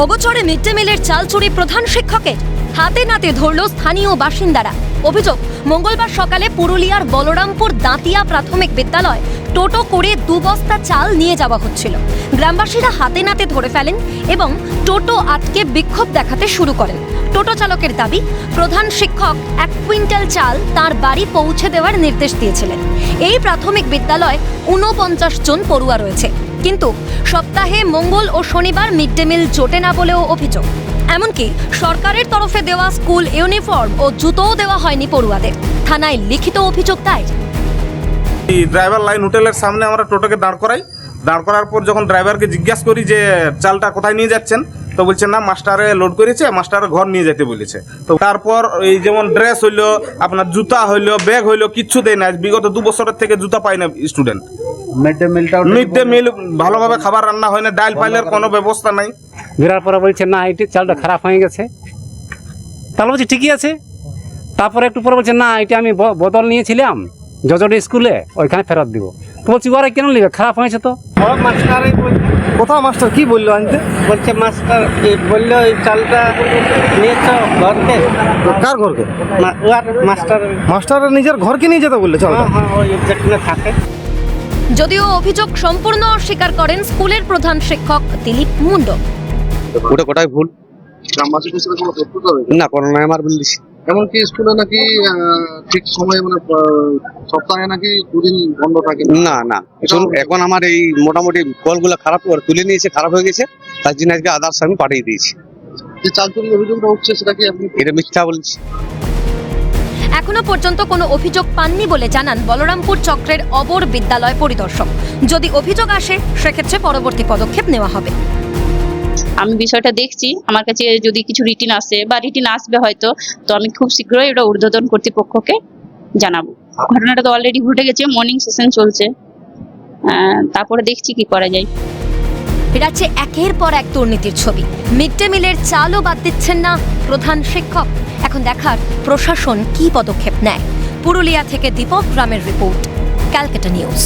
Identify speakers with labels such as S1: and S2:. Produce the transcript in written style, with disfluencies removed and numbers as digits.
S1: অগোচরে mid day মিলের চাল চুরি প্রধান শিক্ষকের, হাতে নাতে ধরল স্থানীয় বাসিন্দারা। অভিযোগ, মঙ্গলবার সকালে পুরুলিয়ার বলরামপুর দাঁতিয়া প্রাথমিক বিদ্যালয় টোটো করে 2 বস্তা চাল নিয়ে যাওয়া হচ্ছিল। গ্রামবাসীরা হাতে নাতে ধরে ফেলেন এবং টোটো আটকে বিক্ষোভ দেখাতে শুরু করেন। টোটো চালকের দাবি, প্রধান শিক্ষক 1 কুইন্টাল চাল তার বাড়ি পৌঁছে দেওয়ার নির্দেশ দিয়েছিলেন। এই প্রাথমিক বিদ্যালয়ে 49 জন পড়ুয়া রয়েছে, কিন্তু সপ্তাহে মঙ্গল ও শনিবার মিড ডে মিল জোটে না বলেও অভিযোগ। এমনকি সরকারের তরফে দেওয়া স্কুল ইউনিফর্ম ও জুতোও দেওয়া হয়নি পড়ুয়াদের। থানায় লিখিত অভিযোগ দায়ের।
S2: ড্রাইভার লাইন হোটেলের সামনে আমরা টোটোকে দাঁড় করার পর যখন ড্রাইভারকে জিজ্ঞাসা করি যে চালটা কোথায় নিয়ে যাচ্ছেন, তো বলছে না মাস্টারে লোড করেছে, মাস্টারের ঘর নিয়ে যেতে বলেছে। তো তারপর এই যেমন ড্রেস হইলো, আপনার জুতা হইলো, ব্যাগ হইলো, কিচ্ছু দেয় না। বিগত 2 বছরের থেকে জুতা পায় না স্টুডেন্ট। মিড ডে মিল ভালোভাবে খাবার রান্না হয় না, ডাল ফাইলের কোনো ব্যবস্থা নাই।
S3: ঘেরার পরে বলছে না এটি চালটা খারাপ হয়ে গেছে। তাহলে বলছি ঠিকই আছে। তারপরে একটু পরে বলছে না এটা আমি বদল নিয়েছিলাম জজডি স্কুলে, ওইখানে ফেরত দিব। তো বলছি ওরা কেন নেবে, খারাপ হয়েছে তো।
S4: কোথাও মাস্টার কি বললো আনতে?
S5: বলছে মাস্টার বললো এই চালটা নিয়েছ ঘরকে।
S4: কার ঘরকে?
S5: মাস্টার
S4: মাস্টারের নিজের ঘরকে নিয়ে যেতে বললে চালটা?
S5: হ্যাঁ ওই যেখানে থাকে।
S1: যদিও অভিযোগ সম্পূর্ণ অস্বীকার করেন স্কুলের প্রধান শিক্ষক দিলীপ মুন্ডু।
S6: ওটা কোটাই ভুল
S7: গ্রামবাসীদের সাথে কোনো তথ্য হবে
S6: না, করোনা আমার বলিস।
S7: এমনকি স্কুলে নাকি ঠিক সময়ে মানে সপ্তাহে নাকি 2 দিন বন্ধ থাকে।
S6: না না, এখন আমার এই মোটামুটি কলগুলো খারাপ তুলে নিয়েছে, খারাপ হয়ে গেছে, তার জন্য আজকে আদার্স আমি পাঠিয়ে দিয়েছি।
S7: যে চাল চুরির অভিযোগটা উঠছে সেটা কি আপনি?
S6: এটা মিথ্যা বলছি।
S1: এখনো পর্যন্ত কোনো অভিযোগ পাননি বলে জানান বলরামপুর চক্রের অবর বিদ্যালয় পরিদর্শক। যদি অভিযোগ আসে সেক্ষেত্রে পরবর্তী পদক্ষেপ নেওয়া হবে।
S8: আমি বিষয়টা দেখছি, আমার কাছে যদি কিছু রিটিন আসে বা রিটিন আসবে হয়তো, তো আমি খুব শীঘ্রই এটা ঊর্ধ্বতন কর্তৃপক্ষকে জানাবো। ঘটনাটা তো অলরেডি ঘটে গেছে, মর্নিং সেশন চলছে, তারপরে দেখছি কি করা যায়।
S1: রাজ্যে একের পর এক দুর্নীতির ছবি। মিড ডে মিলের চালও বাদ দিচ্ছেন না প্রধান শিক্ষক। এখন দেখার প্রশাসন কি পদক্ষেপ নেয়। পুরুলিয়া থেকে দীপক গ্রামের রিপোর্ট, ক্যালকাটা নিউজ।